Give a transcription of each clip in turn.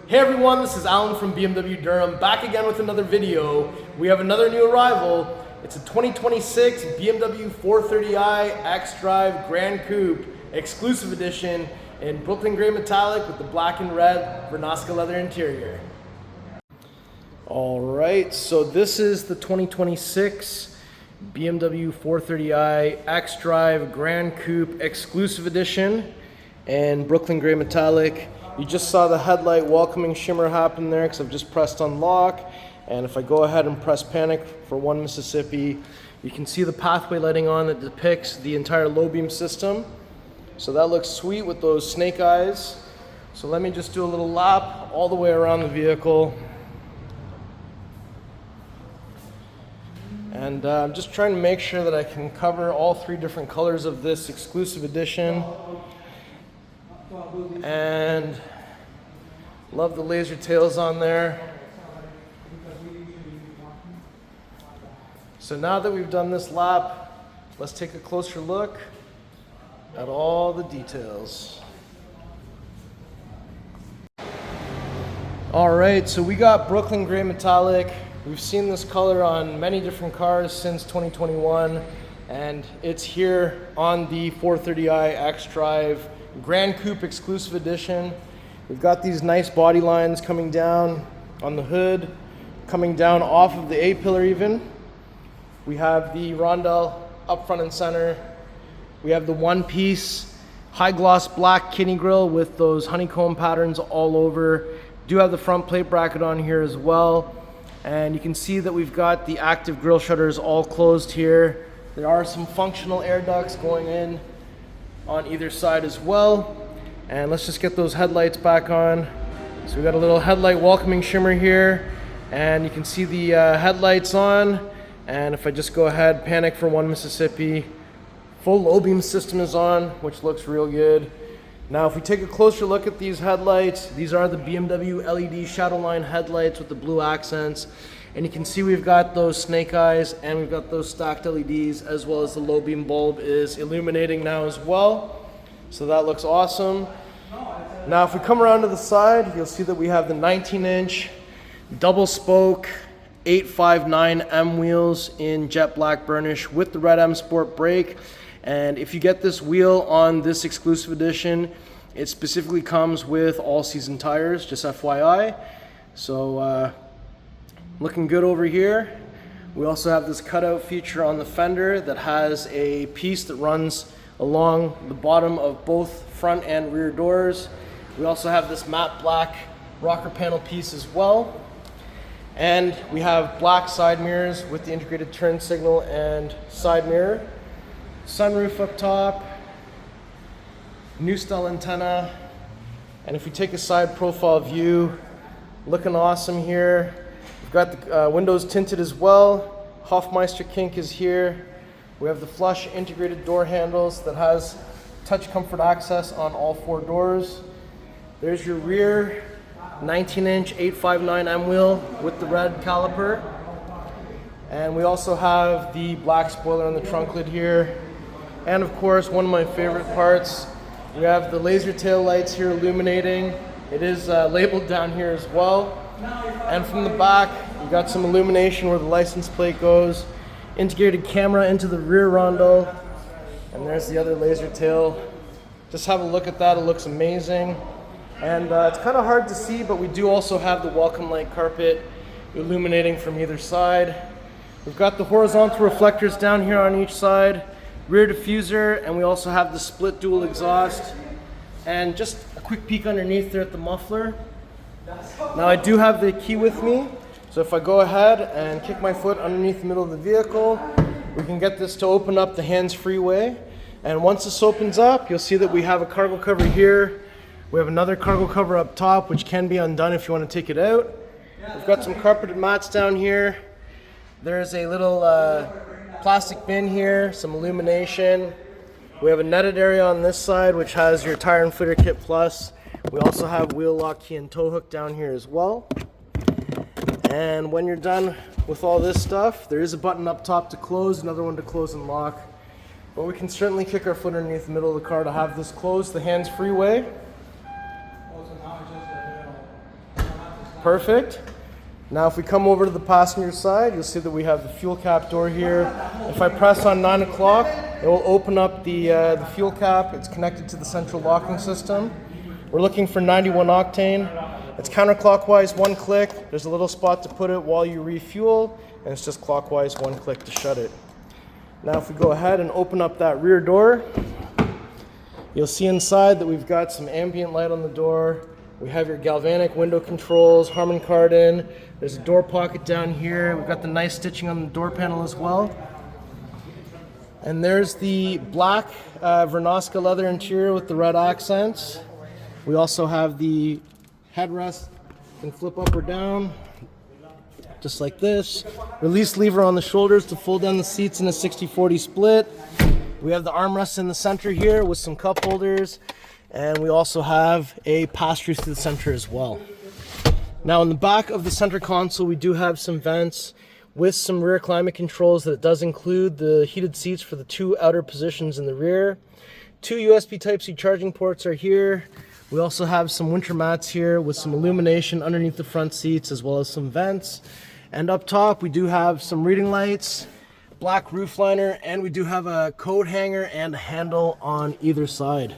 Hey everyone, this is Alan from BMW Durham, back again with another video. We have another new arrival. It's a 2026 BMW 430i xDrive Gran Coupe Exclusive Edition in Brooklyn Gray Metallic with the black and red Venasca Leather interior. Alright, so this is the 2026 BMW 430i xDrive Gran Coupe Exclusive Edition in Brooklyn Gray Metallic. You just saw the headlight welcoming shimmer happen there because I've just pressed unlock. And if I go ahead and press panic for 1 Mississippi, you can see the pathway lighting on that depicts the entire low beam system. So that looks sweet with those snake eyes. So let me just do a little lap all the way around the vehicle. And I'm just trying to make sure that I can cover all 3 different colors of this exclusive edition. And love the laser tails on there. So now that we've done this lap, let's take a closer look at all the details. All right, so we got Brooklyn Gray Metallic. We've seen this color on many different cars since 2021, and it's here on the 430i xDrive Gran Coupe Exclusive Edition. We've got these nice body lines coming down on the hood, coming down off of the A-pillar even. We have the rondelle up front and center. We have the one-piece high gloss black kidney grille with those honeycomb patterns all over. Do have the front plate bracket on here as well. And you can see that we've got the active grille shutters all closed here. There are some functional air ducts going in on either side as well. And let's just get those headlights back on. So we got a little headlight welcoming shimmer here, and you can see the headlights on. And if I just go ahead, panic for 1 Mississippi, full low beam system is on, which looks real good. Now if we take a closer look at these headlights, these are the BMW LED Shadowline headlights with the blue accents. And you can see we've got those snake eyes and we've got those stacked LEDs, as well as the low beam bulb is illuminating now as well. So that looks awesome. Now if we come around to the side, you'll see that we have the 19-inch double spoke 859 M wheels in jet black burnish with the red M Sport brake. And if you get this wheel on this exclusive edition, it specifically comes with all season tires, just FYI. So looking good over here. We also have this cutout feature on the fender that has a piece that runs along the bottom of both front and rear doors. We also have this matte black rocker panel piece as well. And we have black side mirrors with the integrated turn signal and side mirror. Sunroof up top, new style antenna. And if we take a side profile view, looking awesome here. We've got the windows tinted as well. Hofmeister kink is here. We have the flush integrated door handles that has touch comfort access on all 4 doors. There's your rear 19-inch 859 M wheel with the red caliper. And we also have the black spoiler on the trunk lid here. And of course, one of my favorite parts, we have the laser tail lights here illuminating. It is labeled down here as well. And from the back, we got some illumination where the license plate goes. Integrated camera into the rear rondelle. And there's the other laser tail. Just have a look at that, it looks amazing. And it's kind of hard to see, but we do also have the welcome light carpet illuminating from either side. We've got the horizontal reflectors down here on each side, rear diffuser, and we also have the split dual exhaust. And just a quick peek underneath there at the muffler. Now I do have the key with me, so if I go ahead and kick my foot underneath the middle of the vehicle, we can get this to open up the hands-free way. And once this opens up, you'll see that we have a cargo cover here. We have another cargo cover up top, which can be undone if you want to take it out. We've got some carpeted mats down here. There's a little plastic bin here, some illumination. We have a netted area on this side, which has your tire inflator kit plus. We also have wheel lock key and tow hook down here as well. And when you're done with all this stuff, there is a button up top to close, another one to close and lock. But we can certainly kick our foot underneath the middle of the car to have this closed the hands-free way. Perfect. Now if we come over to the passenger side, you'll see that we have the fuel cap door here. If I press on 9 o'clock, it will open up the fuel cap. It's connected to the central locking system. We're looking for 91 octane. It's counterclockwise, 1 click. There's a little spot to put it while you refuel, and it's just clockwise, 1 click to shut it. Now if we go ahead and open up that rear door, you'll see inside that we've got some ambient light on the door. We have your galvanic window controls, Harman Kardon. There's a door pocket down here. We've got the nice stitching on the door panel as well. And there's the black Vernasca leather interior with the red accents. We also have the headrest. You can flip up or down, just like this. Release lever on the shoulders to fold down the seats in a 60-40 split. We have the armrests in the center here with some cup holders. And we also have a pass-through to the center as well. Now in the back of the center console, we do have some vents with some rear climate controls that does include the heated seats for the 2 outer positions in the rear. 2 USB Type-C charging ports are here. We also have some winter mats here with some illumination underneath the front seats as well as some vents. And up top, we do have some reading lights, black roof liner, and we do have a coat hanger and a handle on either side.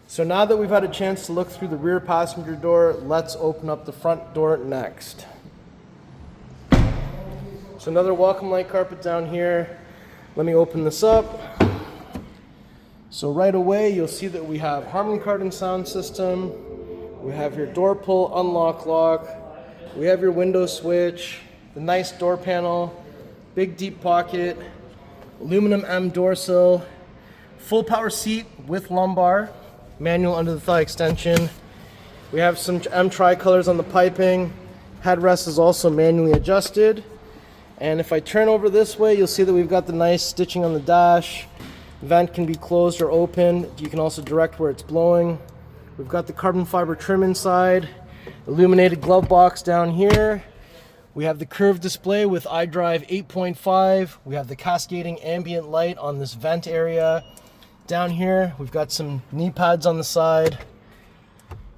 So now that we've had a chance to look through the rear passenger door, let's open up the front door next. So another welcome light carpet down here. Let me open this up. So right away, you'll see that we have Harman Kardon sound system. We have your door pull, unlock, lock. We have your window switch, the nice door panel, big deep pocket, aluminum M door sill, full power seat with lumbar. Manual under the thigh extension. We have some M tricolors on the piping. Headrest is also manually adjusted. And if I turn over this way, you'll see that we've got the nice stitching on the dash. Vent can be closed or open. You can also direct where it's blowing. We've got the carbon fiber trim inside. Illuminated glove box down here. We have the curved display with iDrive 8.5. We have the cascading ambient light on this vent area. Down here, we've got some knee pads on the side,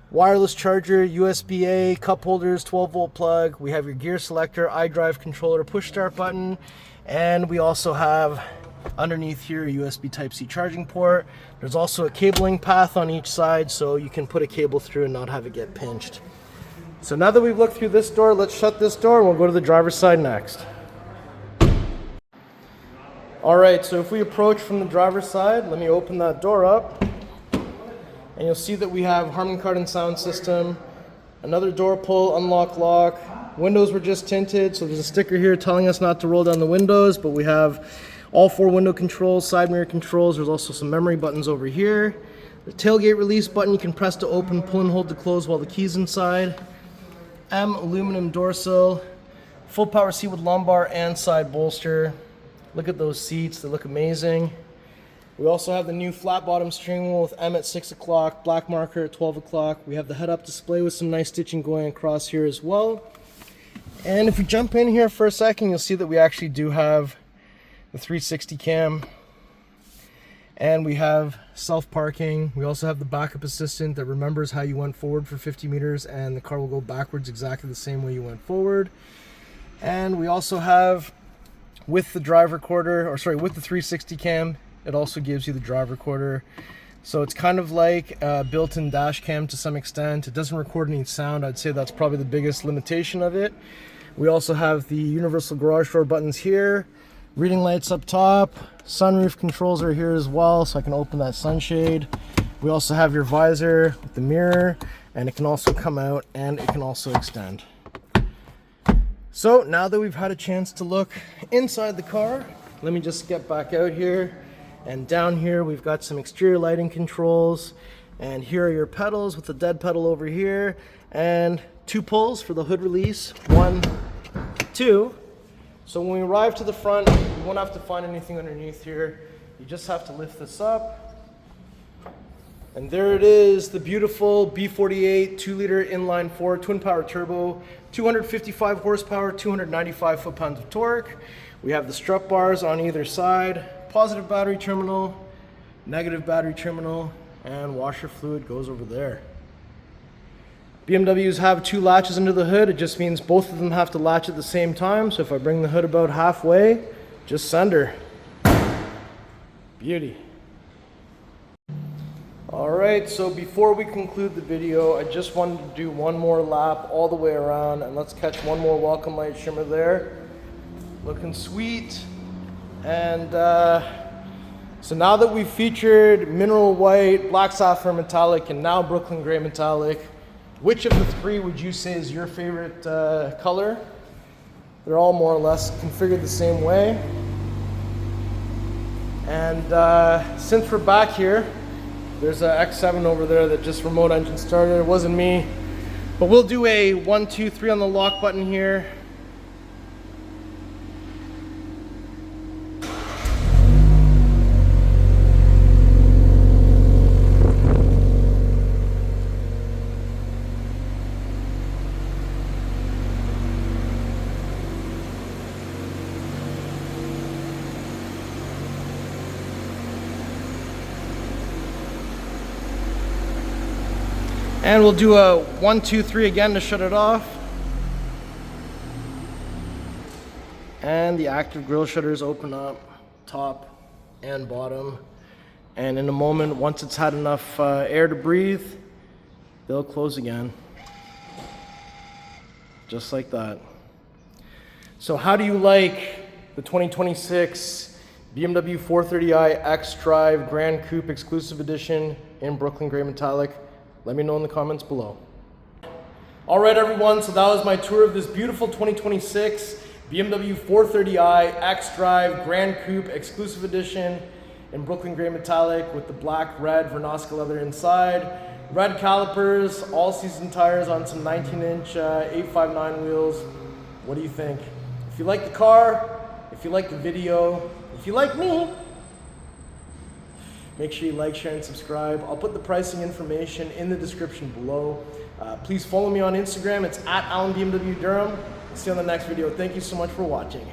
wireless charger, USB-A, cup holders, 12-volt plug. We have your gear selector, iDrive controller, push start button, and we also have underneath here a USB Type-C charging port. There's also a cabling path on each side, so you can put a cable through and not have it get pinched. So now that we've looked through this door, let's shut this door and we'll go to the driver's side next. Alright, so if we approach from the driver's side, let me open that door up. And you'll see that we have Harman Kardon sound system, another door pull, unlock, lock. Windows were just tinted, so there's a sticker here telling us not to roll down the windows, but we have all 4 window controls, side mirror controls. There's also some memory buttons over here. The tailgate release button you can press to open, pull and hold to close while the key's inside. M aluminum door sill, full power seat with lumbar and side bolster. Look at those seats, they look amazing. We also have the new flat bottom steering wheel with M at 6 o'clock, black marker at 12 o'clock. We have the head up display with some nice stitching going across here as well. And if we jump in here for a second, you'll see that we actually do have the 360 cam. And we have self-parking. We also have the backup assistant that remembers how you went forward for 50 meters and the car will go backwards exactly the same way you went forward. And we also have, with the drive recorder, with the 360 cam, it also gives you the drive recorder. So it's kind of like a built-in dash cam to some extent. It doesn't record any sound. I'd say that's probably the biggest limitation of it. We also have the universal garage door buttons here, reading lights up top, sunroof controls are here as well, so I can open that sunshade. We also have your visor with the mirror, and it can also come out and it can also extend. So now that we've had a chance to look inside the car, let me just get back out here. And down here we've got some exterior lighting controls, and here are your pedals with the dead pedal over here, and 2 pulls for the hood release, 1, 2. So when we arrive to the front, you won't have to find anything underneath here. You just have to lift this up. And there it is, the beautiful B48 2-liter inline-4 twin-power turbo, 255 horsepower, 295 foot-pounds of torque. We have the strut bars on either side, positive battery terminal, negative battery terminal, and washer fluid goes over there. BMWs have 2 latches under the hood. It just means both of them have to latch at the same time. So if I bring the hood about halfway, just send her. Beauty. All right, so before we conclude the video, I just wanted to do one more lap all the way around, and let's catch one more welcome light shimmer there. Looking sweet. And so now that we've featured mineral white, black sapphire metallic, and now Brooklyn gray metallic, which of the 3 would you say is your favorite color? They're all more or less configured the same way. And since we're back here, there's a X7 over there that just remote engine started. It wasn't me, but we'll do a 1, 2, 3 on the lock button here. And we'll do a 1, 2, 3 again to shut it off. And the active grille shutters open up, top and bottom. And in a moment, once it's had enough air to breathe, they'll close again. Just like that. So how do you like the 2026 BMW 430i xDrive Gran Coupe Exclusive Edition in Brooklyn Gray Metallic? Let me know in the comments below. All right, everyone, so that was my tour of this beautiful 2026 BMW 430i xDrive Gran Coupe Exclusive Edition in Brooklyn Gray Metallic with the black red Vernasca leather inside, red calipers, all-season tires on some 19-inch 859 wheels. What do you think? If you like the car, if you like the video, if you like me, make sure you like, share, and subscribe. I'll put the pricing information in the description below. Please follow me on Instagram. It's @AlanBMWDurham. See you on the next video. Thank you so much for watching.